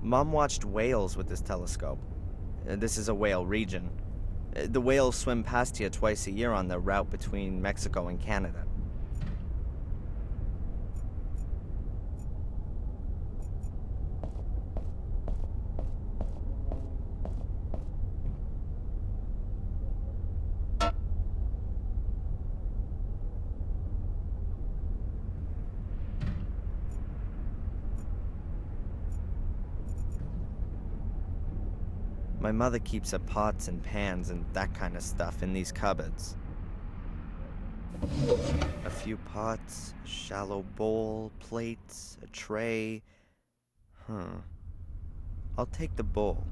Mom watched whales with this telescope. This is a whale region. The whales swim past here twice a year on their route between Mexico and Canada. My mother keeps her pots and pans and that kind of stuff in these cupboards. A few pots, a shallow bowl, plates, a tray. I'll take the bowl.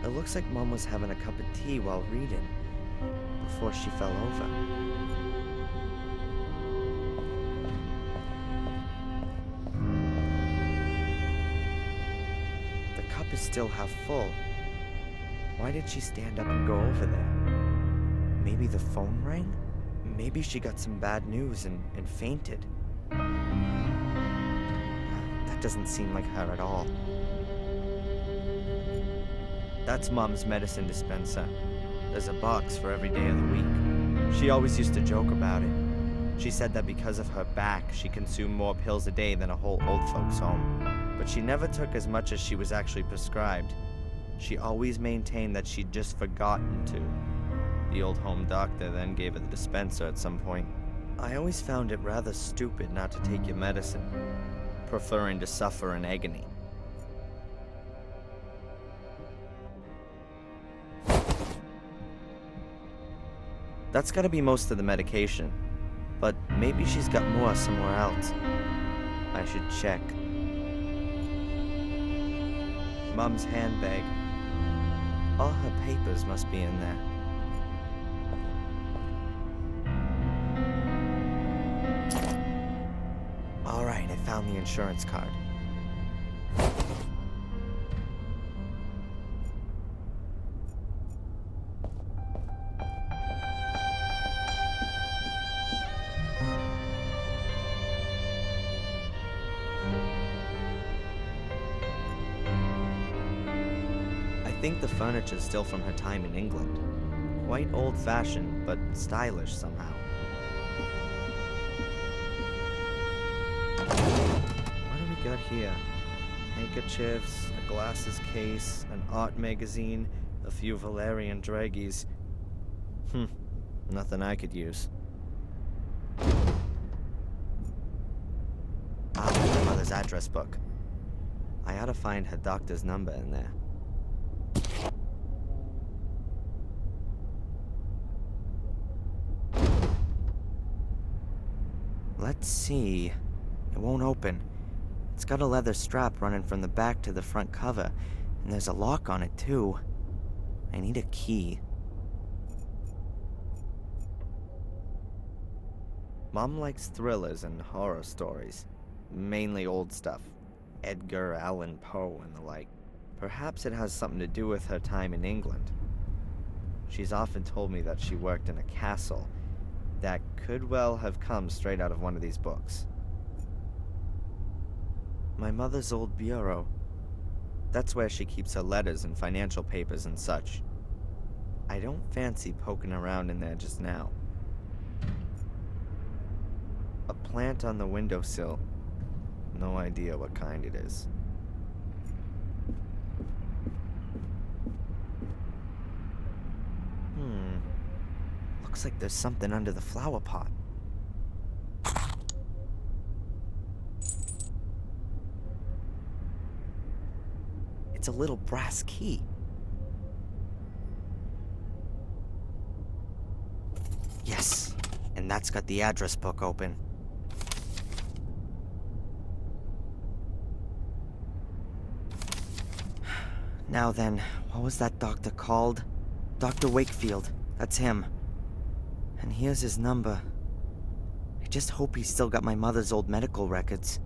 It looks like Mom was having a cup of tea while reading, before she fell over. The cup is still half full. Why did she stand up and go over there? Maybe the phone rang? Maybe she got some bad news and fainted. That doesn't seem like her at all. That's Mom's medicine dispenser. There's a box for every day of the week. She always used to joke about it. She said that because of her back, she consumed more pills a day than a whole old folks' home. But she never took as much as she was actually prescribed. She always maintained that she'd just forgotten to. The old home doctor then gave her the dispenser at some point. I always found it rather stupid not to take your medicine, preferring to suffer in agony. That's gotta be most of the medication, but maybe she's got more somewhere else. I should check. Mom's handbag. All her papers must be in there. Alright, I found the insurance card. I think the furniture's still from her time in England. Quite old-fashioned, but stylish somehow. What do we got here? Handkerchiefs, a glasses case, an art magazine, a few Valerian draggies. Nothing I could use. My mother's address book. I ought to find her doctor's number in there. Let's see. It won't open. It's got a leather strap running from the back to the front cover, and there's a lock on it too. I need a key. Mom likes thrillers and horror stories. Mainly old stuff. Edgar Allan Poe and the like. Perhaps it has something to do with her time in England. She's often told me that she worked in a castle. That could well have come straight out of one of these books. My mother's old bureau. That's where she keeps her letters and financial papers and such. I don't fancy poking around in there just now. A plant on the windowsill. No idea what kind it is. Looks like there's something under the flower pot. It's a little brass key. Yes, and that's got the address book open. Now then, what was that doctor called? Dr. Wakefield. That's him. And here's his number. I just hope he's still got my mother's old medical records.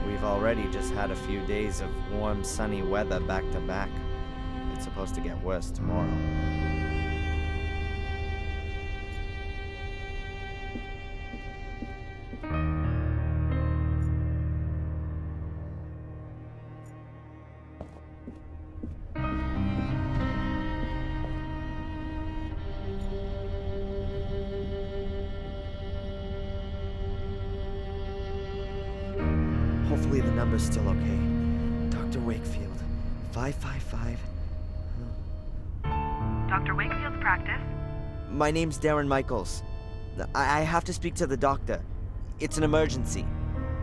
We've already just had a few days of warm, sunny weather back to back. It's supposed to get worse tomorrow. Hopefully the number's still okay. Dr. Wakefield, 555. Dr. Wakefield's practice? My name's Darren Michaels. I have to speak to the doctor. It's an emergency.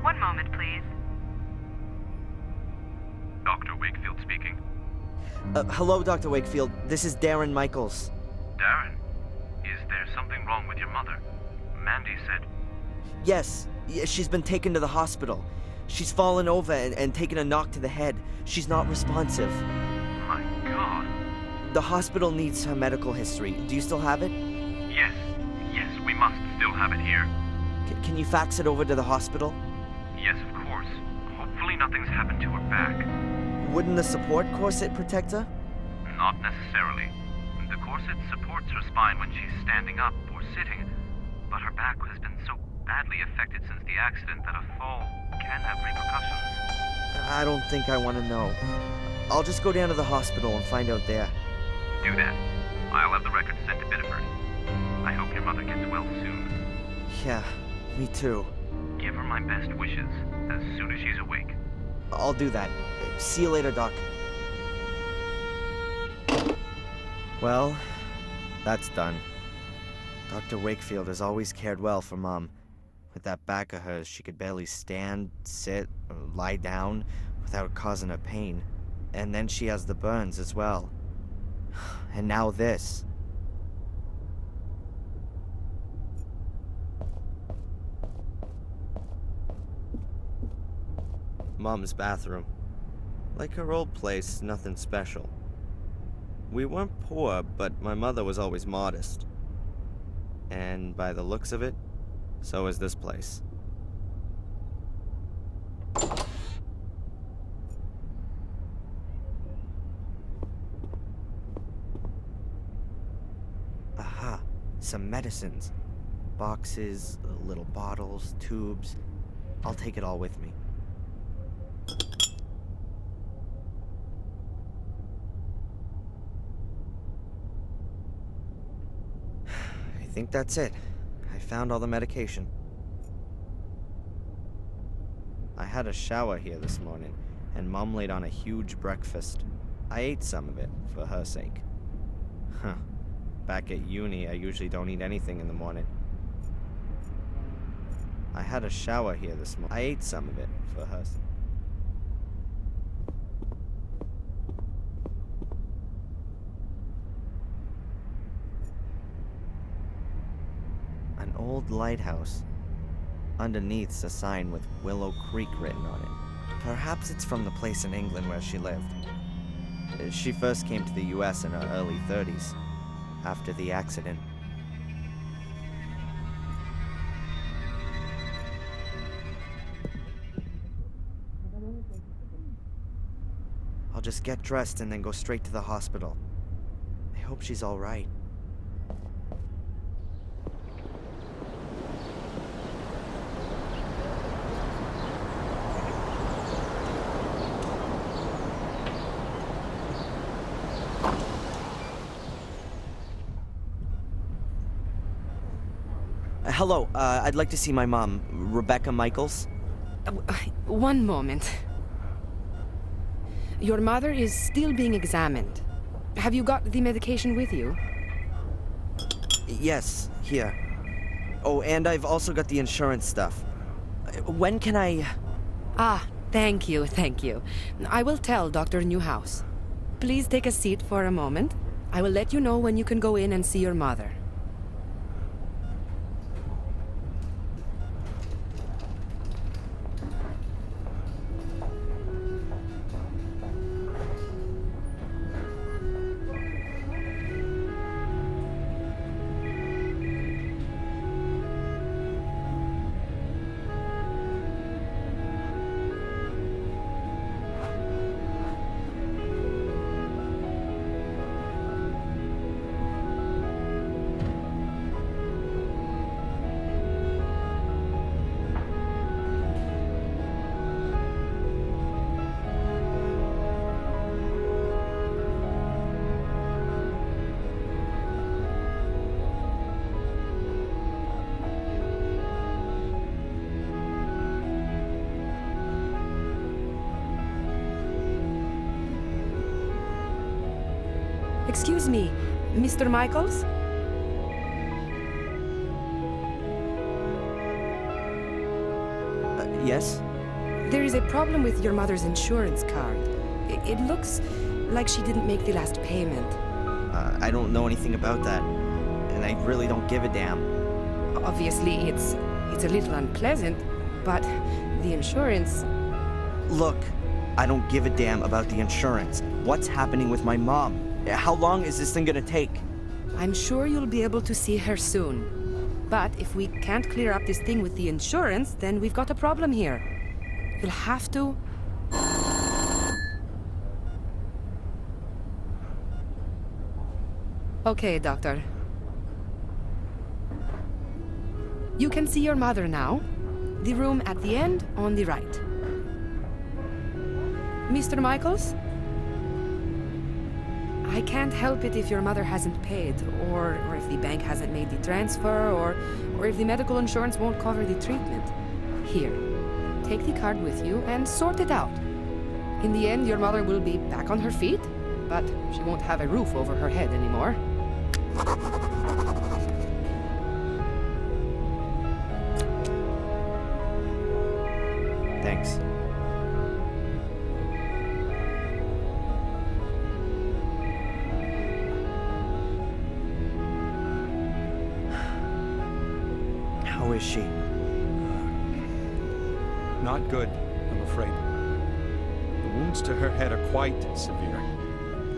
One moment, please. Dr. Wakefield speaking. Hello, Dr. Wakefield. This is Darren Michaels. Darren, is there something wrong with your mother? Mandy said... Yes, she's been taken to the hospital. She's fallen over and taken a knock to the head. She's not responsive. My God. The hospital needs her medical history. Do you still have it? Yes, we must still have it here. Can you fax it over to the hospital? Yes, of course. Hopefully nothing's happened to her back. Wouldn't the support corset protect her? Not necessarily. The corset supports her spine when she's standing up or sitting, but her back has been so badly affected since the accident that a fall can have repercussions. I don't think I want to know. I'll just go down to the hospital and find out there. Do that. I'll have the records sent to Biddeford. I hope your mother gets well soon. Yeah, me too. Give her my best wishes as soon as she's awake. I'll do that. See you later, Doc. Well, that's done. Dr. Wakefield has always cared well for Mom. With that back of hers, she could barely stand, sit, or lie down without causing her pain. And then she has the burns as well. And now this. Mom's bathroom. Like her old place, nothing special. We weren't poor, but my mother was always modest. And by the looks of it, so is this place. Aha, some medicines. Boxes, little bottles, tubes. I'll take it all with me. I think that's it. I found all the medication. I had a shower here this morning, and Mom laid on a huge breakfast. I ate some of it, for her sake. Huh. Back at uni, I usually don't eat anything in the morning. I had a shower here this morning. I ate some of it, for her sake. An old lighthouse. Underneath's a sign with Willow Creek written on it. Perhaps it's from the place in England where she lived. She first came to the US in her early 30s, after the accident. I'll just get dressed and then go straight to the hospital. I hope she's all right. Hello, I'd like to see my mom, Rebecca Michaels. One moment. Your mother is still being examined. Have you got the medication with you? Yes, here. Oh, and I've also got the insurance stuff. When can I... Ah, thank you. I will tell Dr. Newhouse. Please take a seat for a moment. I will let you know when you can go in and see your mother. Excuse me, Mr. Michaels? Yes? There is a problem with your mother's insurance card. It looks like she didn't make the last payment. I don't know anything about that. And I really don't give a damn. Obviously, it's a little unpleasant, but the insurance... Look, I don't give a damn about the insurance. What's happening with my mom? How long is this thing gonna take? I'm sure you'll be able to see her soon. But if we can't clear up this thing with the insurance, then we've got a problem here. You'll have to... Okay, Doctor. You can see your mother now. The room at the end, on the right. Mr. Michaels? I can't help it if your mother hasn't paid, or if the bank hasn't made the transfer, or if the medical insurance won't cover the treatment. Here, take the card with you and sort it out. In the end, your mother will be back on her feet, but she won't have a roof over her head anymore. Thanks. How is she? Not good, I'm afraid. The wounds to her head are quite severe.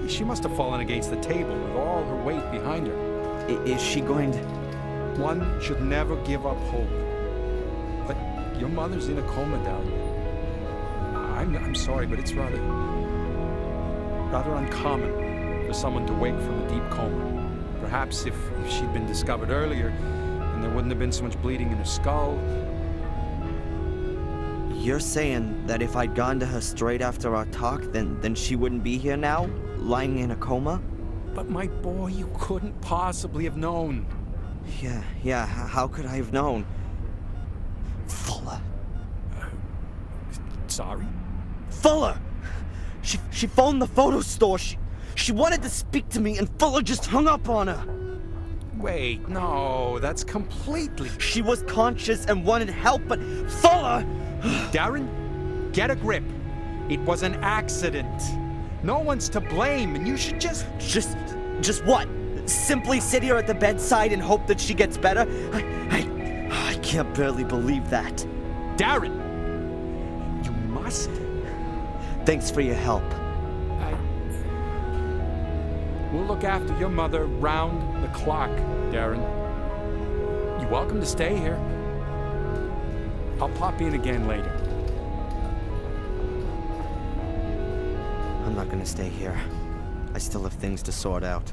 She must have fallen against the table with all her weight behind her. Is she going to... One should never give up hope. But your mother's in a coma, Darren. I'm sorry, but it's rather uncommon for someone to wake from a deep coma. Perhaps if she'd been discovered earlier, and there wouldn't have been so much bleeding in her skull. You're saying that if I'd gone to her straight after our talk, then she wouldn't be here now? Lying in a coma? But my boy, you couldn't possibly have known. Yeah, how could I have known? Fuller. Sorry? Fuller! She phoned the photo store. She wanted to speak to me, and Fuller just hung up on her. Wait, no, that's completely... She was conscious and wanted help, but Fuller... Darren, get a grip. It was an accident. No one's to blame, and you should just... Just what? Simply sit here at the bedside and hope that she gets better? I can't barely believe that. Darren! You must... Thanks for your help. We'll look after your mother round the clock, Darren. You're welcome to stay here. I'll pop in again later. I'm not gonna stay here. I still have things to sort out.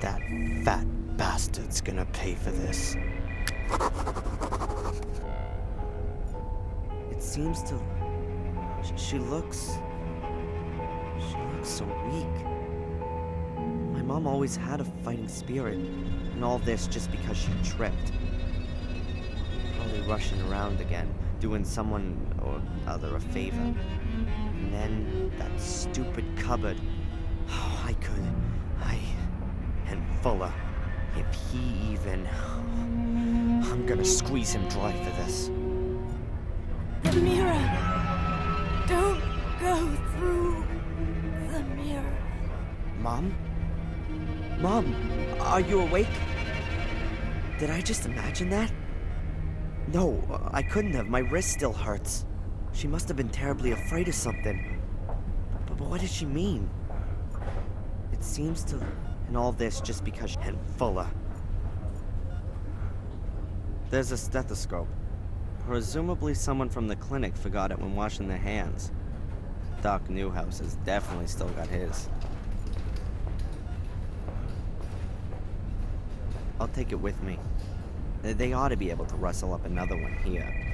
That fat bastard's gonna pay for this. It seems to... She looks so weak. My mom always had a fighting spirit, and all this just because she tripped. Probably rushing around again, doing someone or other a favor. And then that stupid cupboard. Oh, and Fuller. If he even... I'm gonna squeeze him dry for this. The mirror. Don't go through the mirror. Mom? Mom, are you awake? Did I just imagine that? No, I couldn't have. My wrist still hurts. She must have been terribly afraid of something. But what did she mean? It seems to... And all this just because she... And Fuller. There's a stethoscope. Presumably someone from the clinic forgot it when washing their hands. Doc Newhouse has definitely still got his. I'll take it with me. They ought to be able to rustle up another one here.